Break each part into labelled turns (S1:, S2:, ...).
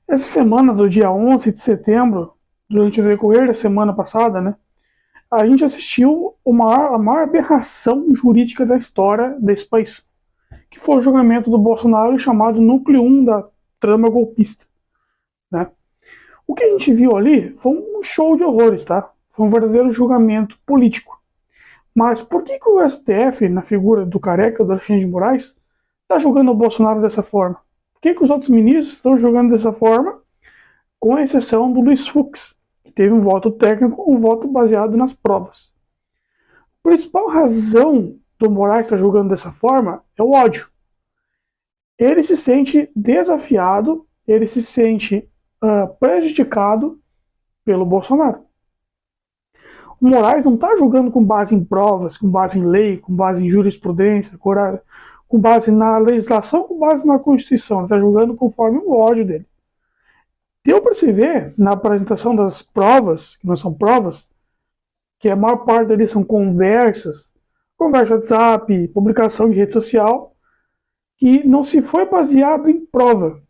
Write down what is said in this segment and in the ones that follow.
S1: Essa semana do dia 11 de setembro, durante o decorrer da semana passada, né, a gente assistiu a maior aberração jurídica da história desse país, que foi o julgamento do Bolsonaro chamado Núcleo 1 da trama golpista. Né? O que a gente viu ali foi um show de horrores, tá? Foi um verdadeiro julgamento político. Mas por que o STF, na figura do Careca, do Alexandre de Moraes, está julgando o Bolsonaro dessa forma? Por que os outros ministros estão julgando dessa forma, com exceção do Luiz Fux, que teve um voto técnico, um voto baseado nas provas? A principal razão do Moraes estar julgando dessa forma é o ódio. Ele se sente desafiado, ele se sente prejudicado pelo Bolsonaro. O Moraes não está julgando com base em provas, com base em lei, com base em jurisprudência, com base na legislação, com base na Constituição. Ele está julgando conforme o ódio dele. Deu para se ver na apresentação das provas, que não são provas, que a maior parte deles são conversas, conversa WhatsApp, publicação de rede social, que não se foi baseado em prova.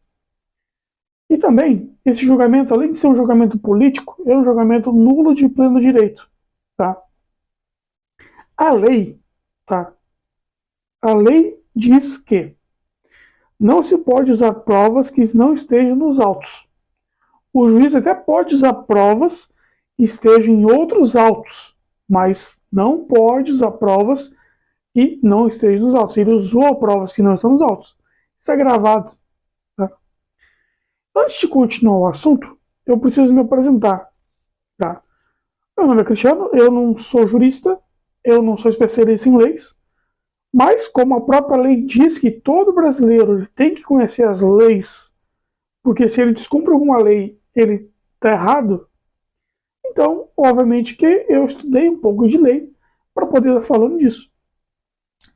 S1: E também, esse julgamento, além de ser um julgamento político, é um julgamento nulo de pleno direito. Tá? A lei, tá? A lei diz que não se pode usar provas que não estejam nos autos. O juiz até pode usar provas que estejam em outros autos, mas não pode usar provas que não estejam nos autos. Ele usou provas que não estão nos autos. Isso é gravado. Tá? Antes de continuar o assunto, eu preciso me apresentar. Tá? Meu nome é Cristiano, eu não sou jurista, eu não sou especialista em leis, mas como a própria lei diz que todo brasileiro tem que conhecer as leis, porque se ele descumpre alguma lei, ele está errado, então, obviamente que eu estudei um pouco de lei para poder estar falando disso.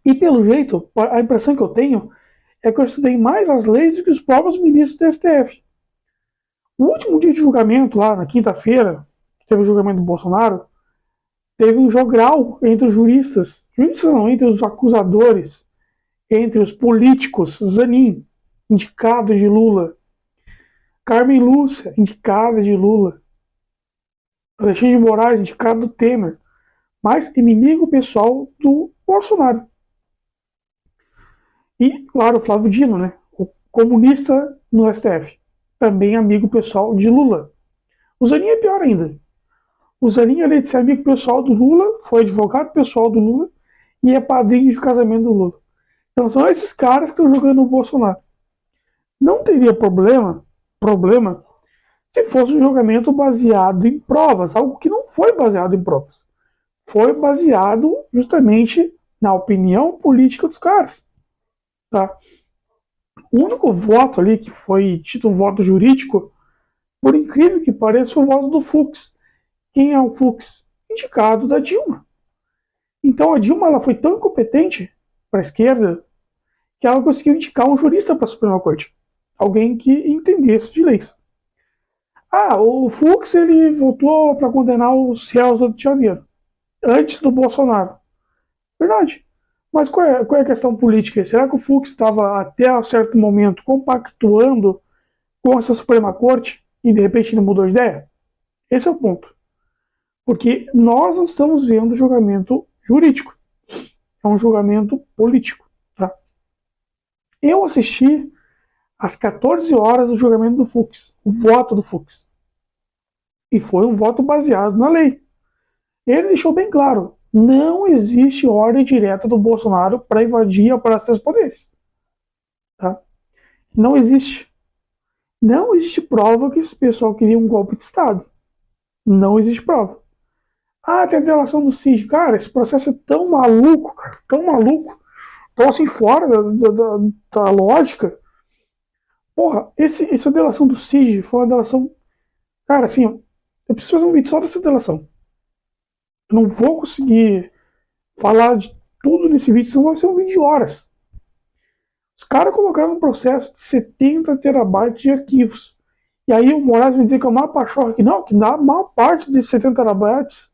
S1: E pelo jeito, a impressão que eu tenho é que eu estudei mais as leis do que os próprios ministros do STF. No último dia de julgamento, lá na quinta-feira, teve o julgamento do Bolsonaro, teve um jogral entre os juristas não, entre os acusadores, entre os políticos, Zanin, indicado de Lula, Carmen Lúcia, indicada de Lula, Alexandre de Moraes, indicado do Temer, mas inimigo pessoal do Bolsonaro. E, claro, Flávio Dino, né, o comunista no STF, também amigo pessoal de Lula. O Zanin é pior ainda. O Zanin, além de ser amigo pessoal do Lula, foi advogado pessoal do Lula e é padrinho de casamento do Lula. Então são esses caras que estão jogando o Bolsonaro. Não teria problema se fosse um julgamento baseado em provas, algo que não foi baseado em provas. Foi baseado justamente na opinião política dos caras. Tá? O único voto ali que foi tido um voto jurídico, por incrível que pareça, foi o voto do Fux. Quem é o Fux? Indicado da Dilma. Então a Dilma ela foi tão incompetente para a esquerda que ela conseguiu indicar um jurista para a Suprema Corte. Alguém que entendesse de leis. O Fux ele votou para condenar os réus do Rio de Janeiro, antes do Bolsonaro. Verdade. Mas qual é a questão política? Será que o Fux estava até um certo momento compactuando com essa Suprema Corte e de repente ele mudou de ideia? Esse é o ponto. Porque nós não estamos vendo julgamento jurídico. É um julgamento político. Tá? Eu assisti às 14 horas do julgamento do Fux, o voto do Fux. E foi um voto baseado na lei. Ele deixou bem claro, não existe ordem direta do Bolsonaro para invadir a Praça dos Poderes. Tá? Não existe. Não existe prova que esse pessoal queria um golpe de Estado. Não existe prova. Tem a delação do Cid. Cara, esse processo é tão maluco, cara, tão maluco, tão assim fora da lógica. Porra, essa delação do Cid foi uma delação. Cara, assim, eu preciso fazer um vídeo só dessa delação. Eu não vou conseguir falar de tudo nesse vídeo, senão vai ser um vídeo de horas. Os caras colocaram um processo de 70 terabytes de arquivos. E aí o Moraes vai dizer que é uma pachorra que não, que na maior parte desses 70 terabytes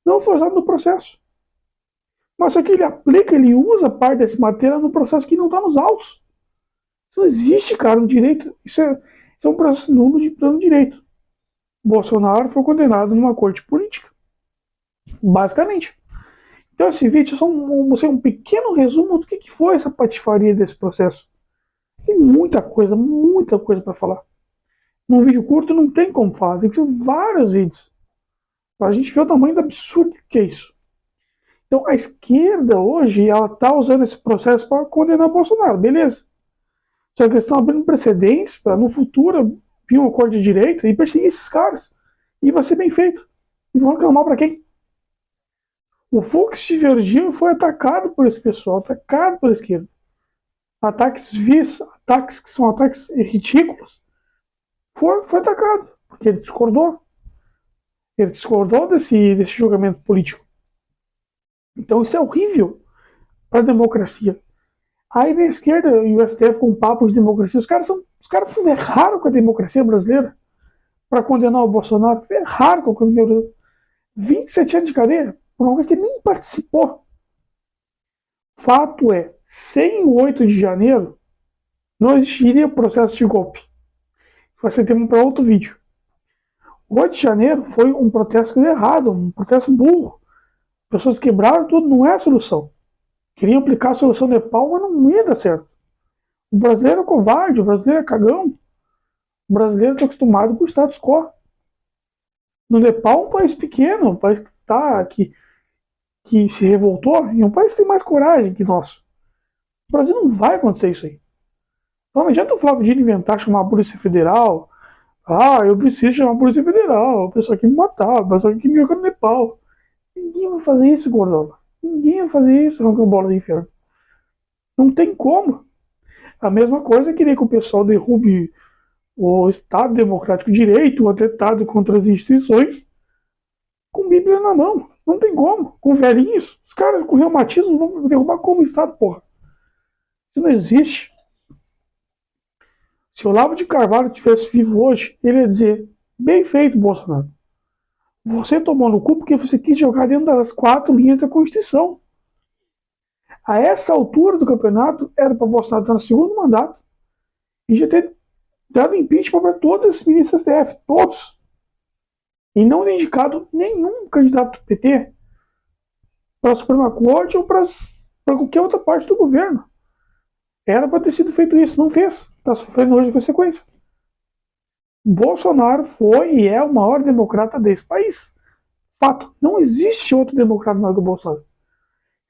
S1: não foi usado no processo. Mas só que ele aplica, ele usa parte desse material no processo que não está nos autos. Isso não existe, cara, no direito. Isso é Isso é um processo nulo de plano direito. Bolsonaro foi condenado numa corte política. Basicamente. Então esse vídeo é só um pequeno resumo do que foi essa patifaria desse processo. Tem muita coisa para falar. Num vídeo curto não tem como falar, tem que ser vários vídeos. Para a gente ver o tamanho do absurdo que é isso. Então a esquerda hoje, ela está usando esse processo para condenar o Bolsonaro, beleza. Só que eles estão abrindo precedentes para no futuro vir um acordo de direita e perseguir esses caras. E vai ser bem feito. E vão reclamar para quem? O Fux de Virgínia foi atacado por esse pessoal, atacado pela esquerda. Ataques vis, ataques que são ataques ridículos. Foi atacado, porque ele discordou. Ele discordou desse julgamento político. Então isso é horrível para a democracia. Aí na esquerda e o STF com papo de democracia, os caras erraram com a democracia brasileira para condenar o Bolsonaro. Erraram com a democracia brasileira. 27 anos de cadeia por uma coisa que ele nem participou. Fato é, sem o 8 de janeiro, não existiria processo de golpe. Vai ser tema para outro vídeo. O 8 de janeiro foi um protesto errado, um protesto burro. Pessoas quebraram tudo, não é a solução. Queriam aplicar a solução Nepal, mas não ia dar certo. O brasileiro é covarde, o brasileiro é cagão. O brasileiro está acostumado com o status quo. No Nepal, um país pequeno, um país que se revoltou, e um país que tem mais coragem que nós. O Brasil não vai acontecer isso aí. Então não adianta o Flávio Dino inventar, chamar a Polícia Federal. Ah, eu preciso chamar a Polícia Federal. O pessoal quer me matar, o pessoal quer me jogar no Nepal. Ninguém vai fazer isso, Gordola. Ninguém vai fazer isso, arrancando bola do inferno. Não tem como. A mesma coisa é querer que o pessoal derrube o Estado Democrático de Direito, o atentado contra as instituições, com Bíblia na mão. Não tem como. Com velhinhos. Os caras com reumatismo vão derrubar como Estado, porra. Isso não existe. Se o Olavo de Carvalho estivesse vivo hoje, ele ia dizer: bem feito, Bolsonaro. Você tomou no cu porque você quis jogar dentro das 4 linhas da Constituição. A essa altura do campeonato, era para Bolsonaro estar no segundo mandato e já ter dado impeachment para todos esses ministros da STF, todos. E não ter indicado nenhum candidato do PT para a Suprema Corte ou para qualquer outra parte do governo. Era para ter sido feito isso, não fez. Está sofrendo hoje a consequência. Bolsonaro foi e é o maior democrata desse país. Fato. Não existe outro democrata maior que o Bolsonaro.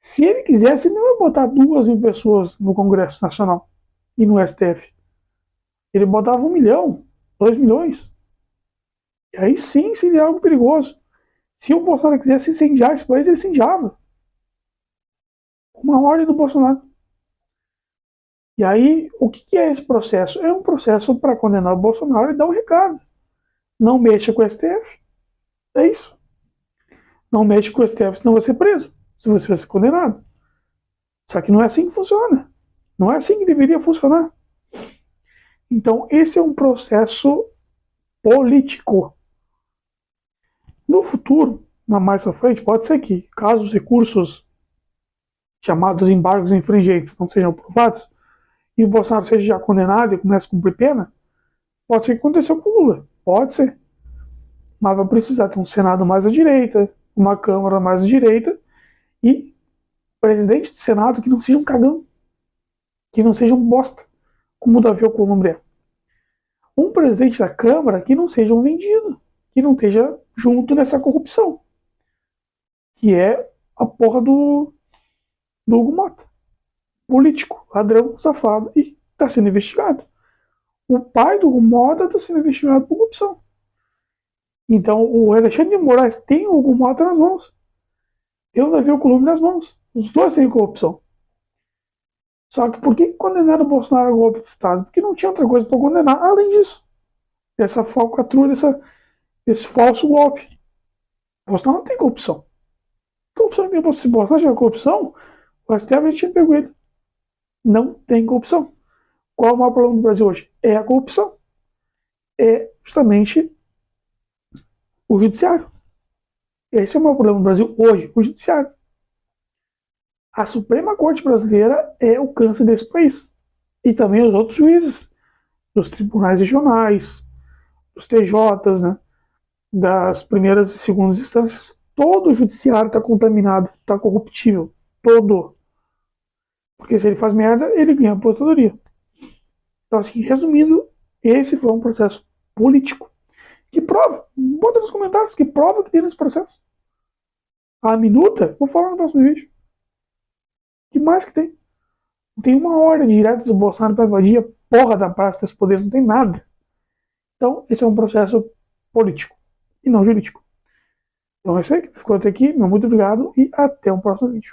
S1: Se ele quisesse, ele não ia botar 2.000 pessoas no Congresso Nacional e no STF. Ele botava 1 milhão, 2 milhões. E aí sim seria algo perigoso. Se o Bolsonaro quisesse incendiar esse país, ele incendiava. Uma ordem do Bolsonaro. E aí, o que é esse processo? É um processo para condenar o Bolsonaro e dar um recado. Não mexa com o STF. É isso. Não mexe com o STF, senão você vai ser preso. Se você vai ser condenado. Só que não é assim que funciona. Não é assim que deveria funcionar. Então, esse é um processo político. No futuro, mais à frente, pode ser que, caso os recursos chamados embargos infringentes não sejam aprovados, e o Bolsonaro seja já condenado e comece a cumprir pena, pode ser que aconteceu com o Lula. Pode ser. Mas vai precisar ter um Senado mais à direita, uma Câmara mais à direita e presidente do Senado que não seja um cagão, que não seja um bosta, como o Davi Alcolumbre é. Um presidente da Câmara que não seja um vendido, que não esteja junto nessa corrupção, que é a porra do Hugo Mota. Político, ladrão, safado, e está sendo investigado. O pai do Hugo Mota está sendo investigado por corrupção. Então, o Alexandre de Moraes tem o Hugo Mota nas mãos. Tem o Davi Alcolumbre nas mãos. Os dois têm corrupção. Só que por que condenaram o Bolsonaro a golpe de Estado? Porque não tinha outra coisa para condenar, além disso. Dessa falcatrua, desse falso golpe. O Bolsonaro não tem corrupção. Corrupção tem. Se o Bolsonaro tiver corrupção, o STF já tinha pego ele. Não tem corrupção. Qual é o maior problema do Brasil hoje? É a corrupção. É justamente o judiciário. Esse é o maior problema do Brasil hoje, o judiciário. A Suprema Corte Brasileira é o câncer desse país. E também os outros juízes. dos tribunais regionais, dos TJs, né, das primeiras e segundas instâncias. Todo o judiciário está contaminado, está corruptível. Todo. Porque se ele faz merda, ele ganha aposentadoria. Então, assim, resumindo, esse foi um processo político. Que prova, bota nos comentários, que prova que tem nesse processo. A minuta, vou falar no próximo vídeo. Que mais que tem? Não tem uma ordem direta do Bolsonaro para invadir a porra da praça dos poderes, não tem nada. Então, esse é um processo político e não jurídico. Então é isso aí, ficou até aqui, meu muito obrigado e até o próximo vídeo.